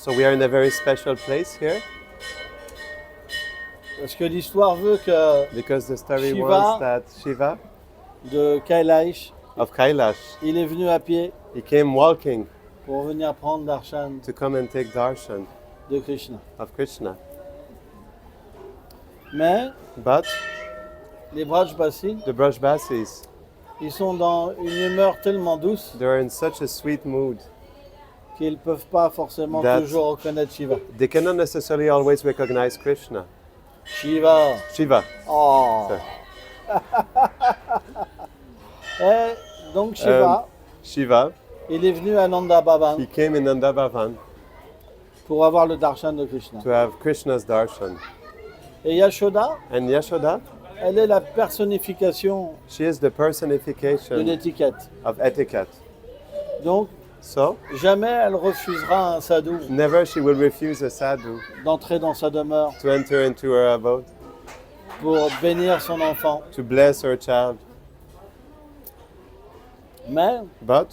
So we are in a very special place here Parce que l'histoire veut que because the story Shiva- was that Shiva de Kailash, of Kailash, il est venu à pied he came walking pour venir prendre darshan to come and take darshan de Krishna. of Krishna. Mais But les Brajbasis, the Brajbasis, ils sont dans une humeur tellement douce they're in such a sweet mood. qu'ils ne peuvent pas forcément That- toujours reconnaître Shiva. They cannot necessarily always recognize Krishna. Shiva. Shiva. Oh. Et donc Shiva, Shiva, il est venu à Nanda Bhavan he came in Nanda Bhavan pour avoir le darshan de Krishna. to have Krishna's darshan. Et Yashoda, And Yashoda, elle est la personnification she is the de personification l'étiquette. of etiquette. Donc So, jamais elle refusera un sadhu never she will refuse a sadhu d'entrer dans sa demeure to enter into her abode, pour bénir son enfant. to bless her child. Mais But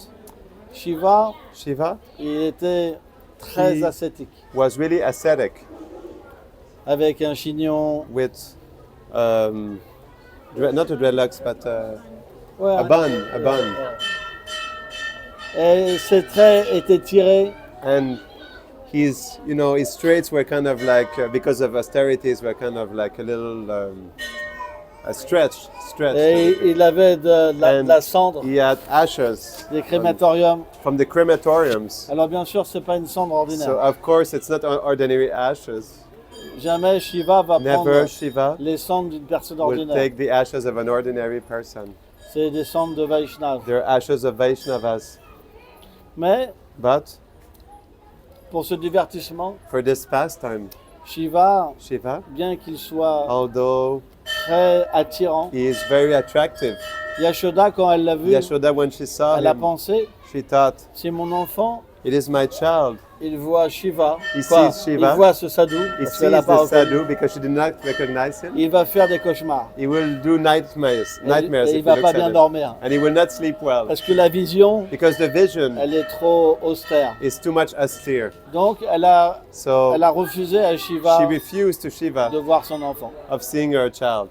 Shiva, Shiva il était très Il- ascétique, was really ascetic avec un chignon, with, not the dreadlocks, but ouais, a bun, a bun. Et ses traits étaient tirés, And his, his traits were kind of like, because of austerities, were kind of like a little stretched. et il avait de And la cendre he had ashes des crématoriums. from the crematoriums. Alors bien sûr, c'est pas une cendre So ordinaire. of course it's not ordinary ashes. Jamais Shiva va Never prendre Shiva les cendres d'une personne will ordinaire. take the ashes of an ordinary person. C'est des cendres de Vaishnav. They're ashes of Vaishnavas. Mais But pour ce divertissement, for this pastime, Shiva, Shiva, bien qu'il soit although très attirant, he is very attractive, Yashoda, quand elle l'a vu, Yashoda, when she saw elle a him, pensé, she thought, c'est mon enfant, it is my child. il voit Shiva, He quoi, sees Shiva. il voit ce sadhu, He parce sees qu'elle n'a pas the reconnu. sadhu because she did not recognize him. Il va faire des cauchemars. He will do nightmares Et if il he va looks pas at bien him. dormir. And he will not sleep well Parce que la vision, because the vision elle est trop austère. is too much austere. Donc elle a So refusé à Shiva she refused to Shiva de voir son enfant. of seeing her child.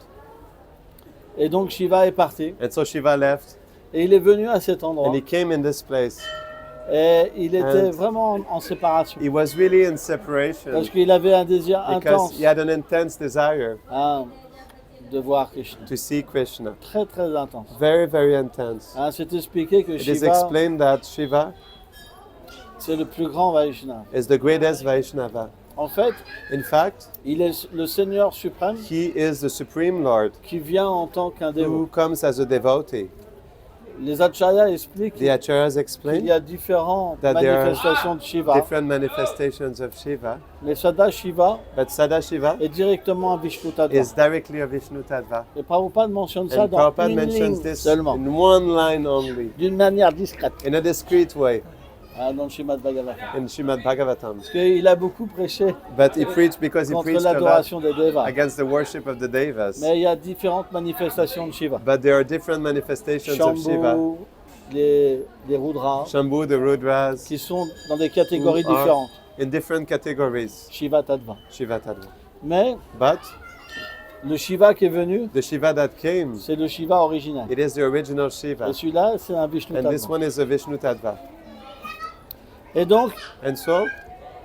Et donc Shiva est parti. And so Shiva left Et il est venu à cet endroit. and he came in this place. Et il était And- vraiment en séparation. He was really in separation Parce qu'il avait un désir because intense he had an intense desire hein, de voir Krishna. to see Krishna. Très très intense. Very, very intense. Hein, c'est expliqué que It is Shiva, explained that Shiva c'est le plus grand Vaishnava. is the greatest Vaishnava. En fait, In fact, il est le Seigneur suprême he is the Supreme Lord qui vient en tant qu'un who dévot. comes as a devotee. Les Acharyas expliquent The Acharyas qu'il explain y a différentes that there are manifestations de Shiva. different manifestations of Shiva, Mais Sada Shiva but Sadashiva est directement à Vishnu Tattva. is directly a Vishnu Tattva. Et Prabhupada mentionne ça And dans Prabhupada une ligne mentions this seulement, in one line only, d'une manière discrète, in a discreet way, dans le Srimad Bhagavatam. in Srimad Bhagavatam. Parce qu'il a beaucoup prêché But he preached because he contre preached a lot l'adoration des Devas. against the worship of the Devas. Mais il y a différentes manifestations de Shiva. But there are different manifestations of Shiva. Shambhu, les Rudras, Shambhu, the Rudras, qui sont dans des catégories who are différentes. in different categories, Shiva Tattva. Shiva Tattva. Mais But le Shiva qui est venu, the Shiva that came, c'est le Shiva original. it is the original Shiva. Et celui-là, c'est un Vishnu And this Tattva. one is a Vishnu Tattva. Et donc, And so,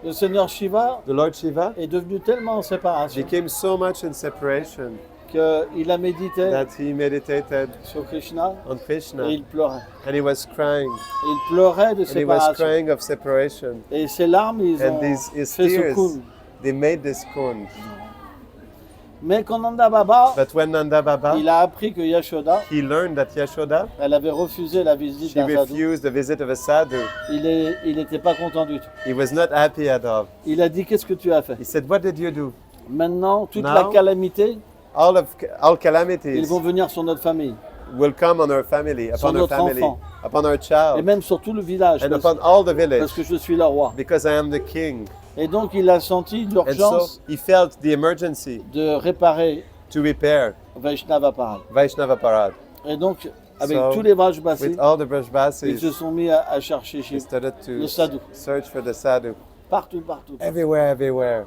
le Seigneur Shiva the Lord Shiva est devenu tellement en séparation became so much in separation qu'il a médité that he meditated sur Krishna on et Krishna il pleurait. and he was crying. Il pleurait de And he was séparation. crying of separation. Et ses larmes, ils And ont his fait ce tears, coup. they made this kund. Mais quand Nanda Baba, But when Nanda Baba, il a appris que Yashoda, he learned that Yashoda, elle avait refusé la visite she d'un sadhu, refused the visit of a sadhu. il n'était pas content du tout. He was not happy at all. Il a dit, qu'est-ce que tu as fait? He said, what did you do? Maintenant, toute Now, la calamité, All ils calamities vont venir sur notre famille. will come on our family, Sur upon our notre family, enfant. upon our Et child, même sur tout le village, and parce, upon all the parce village, que je suis le roi. because I am the king. Et donc, il a senti And so l'urgence he felt the emergency de réparer to repair Vaishnava Parad. Vaishnava Parad. Et donc, avec So, tous les Vrajbasis, With all the ils se Brajbasis, sont mis à chercher he chez started le to sadhu. search for the sadhu. partout, partout. everywhere.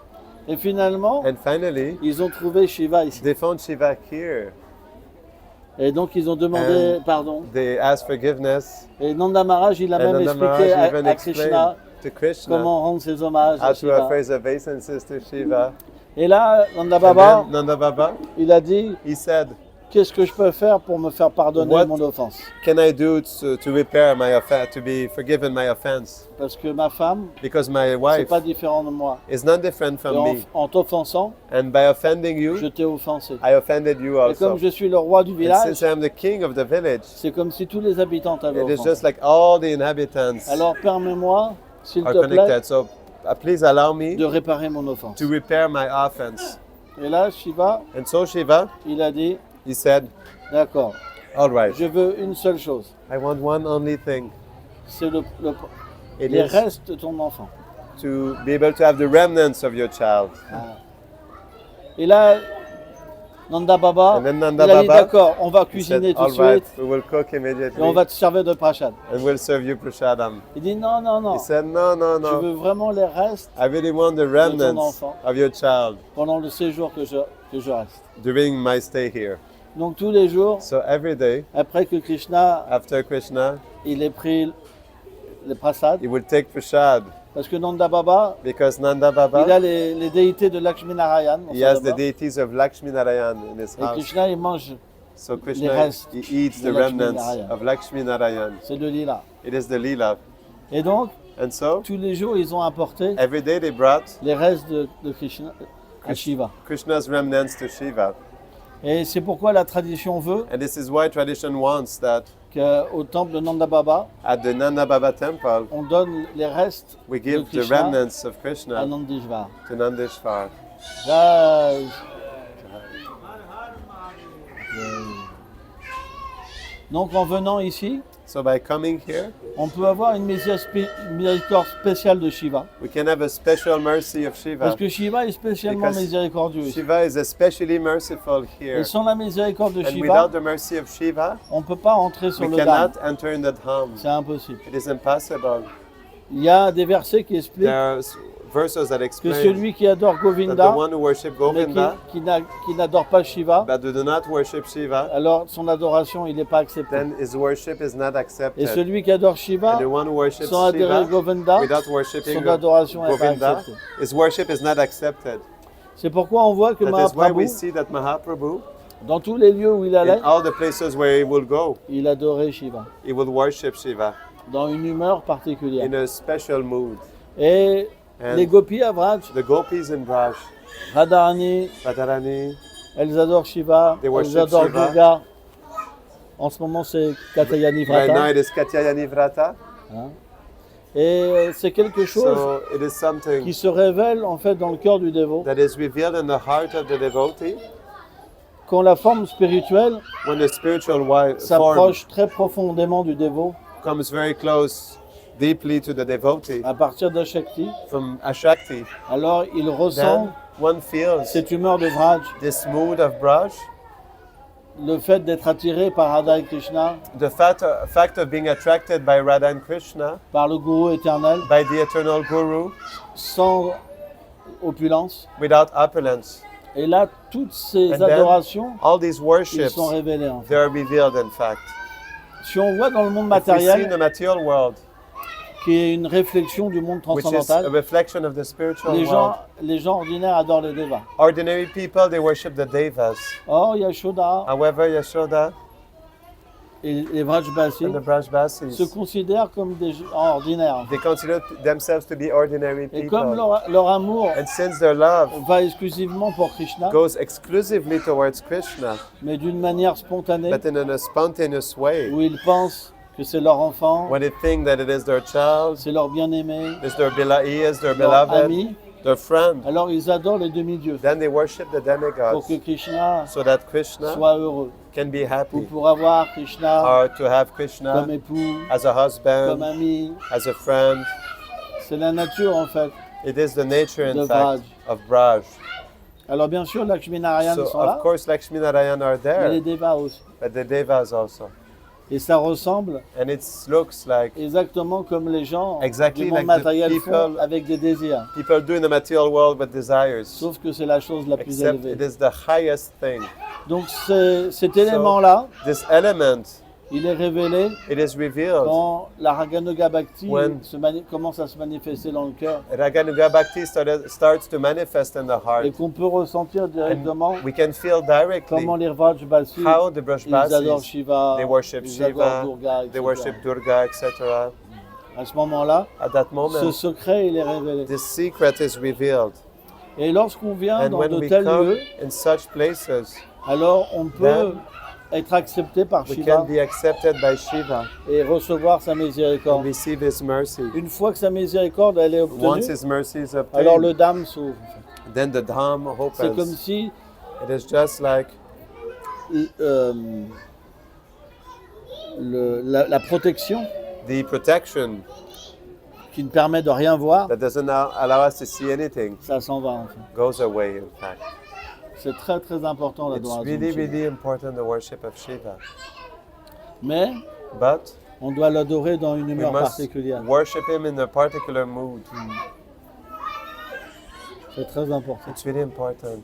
Et finalement, And finally, ils ont trouvé Shiva ici. they found Shiva here. Et donc ils ont demandé pardon. They asked forgiveness. Et Nanda Maharaj, il a And même Nanda expliqué Maharaj even à Krishna explained to Krishna comment rendre ses hommages how à to Shiva. offer his obeisances to Shiva. Et là, Nanda And Baba, then Nanda Baba, il a dit, he said, qu'est-ce que je peux faire pour me faire pardonner What- mon offense? can I do to repair my offense, to be forgiven my offense? Parce que ma femme, Because my c'est wife pas différent de moi. is not different Et from me. en t'offensant, And by offending je you, t'ai offensé. I offended you Et comme also. je suis le roi du And village, since I'm the king of the village, c'est comme si tous les habitants t'avaient it is offensé. just like all the inhabitants Alors permets-moi, s'il are te plaît, connected. So please allow me de réparer mon offense. to repair my offense. Et là, Shiva, And so Shiva, il a dit, he said, d'accord, all right, je veux une seule chose, I want one only thing. c'est It les is restes de ton enfant. to be able to have the remnants of your child. Et là, Nanda Baba, And then Nanda il a dit, Baba, d'accord, on va He cuisiner said, tout all de right, suite we will cook et on immediately va te servir de prashad. and we'll serve you prashadam. Il dit, non, non, non, He said, no, no, je no. veux vraiment les restes I really want the remnants enfant. of your child pendant le séjour que je reste. during my stay here. Donc tous les jours, So every day après que Krishna, after Krishna, il ait pris le prasad, he will take prashad parce que Nanda Baba, because Nanda il a Baba, les déités de Lakshmi Narayan, dans he sa has the demeure. deities of Lakshmi Narayan in his Et house. Krishna, il mange, So Krishna, restes he eats de the Lakshmi remnants Narayan. of Lakshmi Narayan. c'est le lila. It is the lila. Et donc, And so tous les jours, ils ont apporté every day they brought les restes de Krishna à Shiva. Krishna's remnants to Shiva. Et c'est pourquoi la tradition veut And this is why tradition wants that qu'au temple de Nanda Baba, at the Nanda Baba temple, on donne les restes we de give the Krishna remnants of à Krishna Nandishvar. to Nandishvar. Jai. Donc en venant ici, So by coming here, on peut avoir une miséricorde spéciale de Shiva. we can have a special mercy of Shiva. Parce que Shiva est spécialement Because miséricordieux. ici. Shiva is especially merciful here. Et sans la miséricorde de And Shiva, without the mercy of Shiva, on ne peut pas entrer sur we le Dham. cannot enter in that home. C'est impossible. It is impossible. Il y a des versets qui expliquent There are verses that que explain celui qui adore that the Govinda, one who worship mais Govinda, qui n'adore pas Shiva, but do not worship Shiva, alors son adoration, il n'est pas accepté. then his worship is not Et accepted. celui qui adore Shiva, And the one who worships sans adorer Shiva, Govinda, without worshiping son adoration n'est pas Govinda, acceptée. his worship is not accepted. C'est pourquoi on voit que That is why we Mahaprabhu, see that Mahaprabhu, dans tous les lieux où il allait, in all the places where he will go, il adorait Shiva, he will worship Shiva dans une humeur particulière. in a special mood. Et And les gopis à Vraj, the gopis in Braj, Radharani, Radharani, elles adorent Shiva, They elles worship adorent Shiva. Durga. En ce moment, c'est Katyayani right now Vrata. it is Katyayani Vrata. Hein. Et c'est quelque chose So it is something qui se révèle en fait dans le cœur du dévot. that is revealed in the heart of the devotee Quand la forme spirituelle when the spiritual form s'approche très profondément du dévot, comes very close, deeply to the devotee à partir d'Ashakti, from Ashakti. alors il ressent Then one feels cette humeur de Vraj, this mood of Braj, le fait d'être attiré par Radha et Krishna, the fact of being attracted by Radha and Krishna, par le gourou éternel, by the eternal Guru, sans opulence. without opulence. Et là, toutes ces And then adorations, all these ils worships, sont révélées en fait. they are revealed in fact. Si on voit dans le monde If we see in matériel, the material world, qui est une réflexion du monde which is a transcendantal, reflection of the spiritual les world, gens ordinaires adorent les devas. ordinary people, they worship the devas. Or, Yashoda However, Yashoda et les Vrajbasis and the Brajbasis, se considèrent comme des gens ordinaires. they consider themselves to be ordinary Et comme people. leur amour And since their love va exclusivement pour Krishna, goes exclusively towards Krishna, mais d'une manière spontanée, but in a spontaneous way, où ils pensent que c'est leur enfant, when they think that it is their child, c'est leur bien-aimé, he is their leur beloved, ami, their friend, alors ils adorent les demi-dieux then they worship the pour demigods que Krishna so that Krishna soit heureux, can be ou happy, pour avoir Krishna or to have comme Krishna époux, as a comme husband, ami. as a friend. C'est la nature en fait. It is the nature, in De fact, of Braj. Alors bien sûr, Lakshmi Narayan So, sont là, of course, Lakshmi Narayan are mais les there, devas aussi. but the devas also. Et ça ressemble and it looks like exactement comme les gens Exactly du monde like the matériel font people- avec des désirs. people do in the material world with desires. Sauf que c'est la chose la plus Except élevée. it is the highest thing. Donc cet élément-là, This element, il est révélé it is revealed. quand la Raganuga Bhakti When- commence à se manifester dans le cœur Raganuga Bhakti starts to manifest in the heart. et qu'on peut ressentir directement We can feel directly comment les Vrajbasis, how the ils adorent Brajbasis, Shiva, they worship ils adorent Shiva, Durga, they etc. worship Durga, etc. À ce moment-là, At that ce moment, secret, il est révélé. this secret is revealed. Et lorsqu'on vient And dans when de we tels come lieux, in such places, alors on peut être accepté par we Shiva can be accepted by Shiva et recevoir sa and miséricorde. receive His mercy. Une fois que sa miséricorde elle est Once obtenue, His mercy is alors le obtained, dam s'ouvre. then the Dham C'est comme opens. si It is just like euh, la protection the protection qui ne permet de rien voir, that doesn't allow us to see anything ça s'en va en fait. goes away, in fact. C'est très très important It's l'adoration. de really, Shiva. really important, the worship of Shiva. Mais But on doit l'adorer dans une we humeur must particulière. worship Him in a particular mood. C'est très important. It's really important.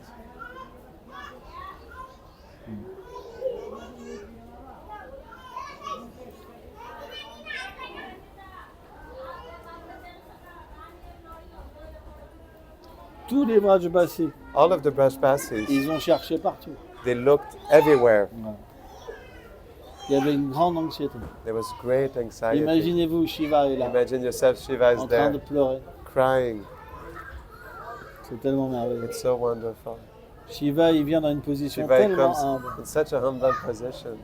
Tous les Vrajbasis, All of the Brajbasis, ils ont cherché partout. they looked everywhere. Il y avait une grande anxiété. There was great anxiety. Imaginez-vous, Shiva est là, Imagine yourself, Shiva is en train de there, pleurer. crying. C'est tellement merveilleux. It's so wonderful. Shiva, il vient dans une position Shiva tellement comes humble. in such a humble position.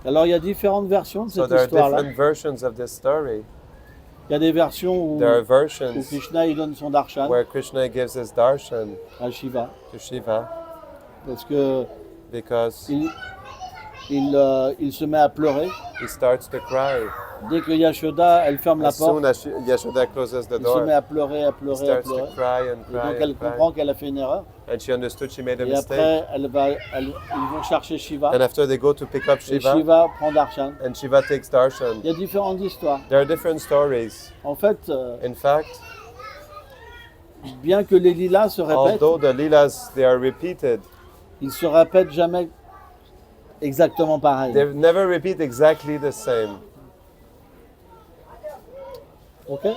Alors, il y a différentes versions de So cette there are histoire-là. different versions of this story. Il y a des versions où There are versions Krishna il donne son darshan where Krishna gives his darshan à Shiva. to Shiva Parce que because il se met à pleurer. he starts to cry. Dès que Yashoda, elle ferme la As soon porte, as Yashoda closes the il se met door, à pleurer, à he pleurer, à starts to pleurer. cry and Et donc cry elle and cry. comprend qu'elle a fait une erreur. And she understood she made a Et mistake. après, ils vont chercher Shiva. And after they go to pick up Et Shiva, Shiva prend darshan. and Shiva takes darshan. Il y a différentes histoires. There are different stories. En fait, In fact, bien que les lilas se répètent, although the Leelas, they are repeated, ils se répètent jamais exactement pareil. they never repeat exactly the same. Ok?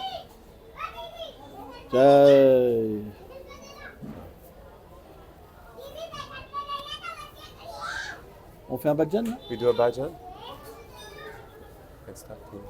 Jai. On fait un bhajan là? We do a bhajan? Let's start here.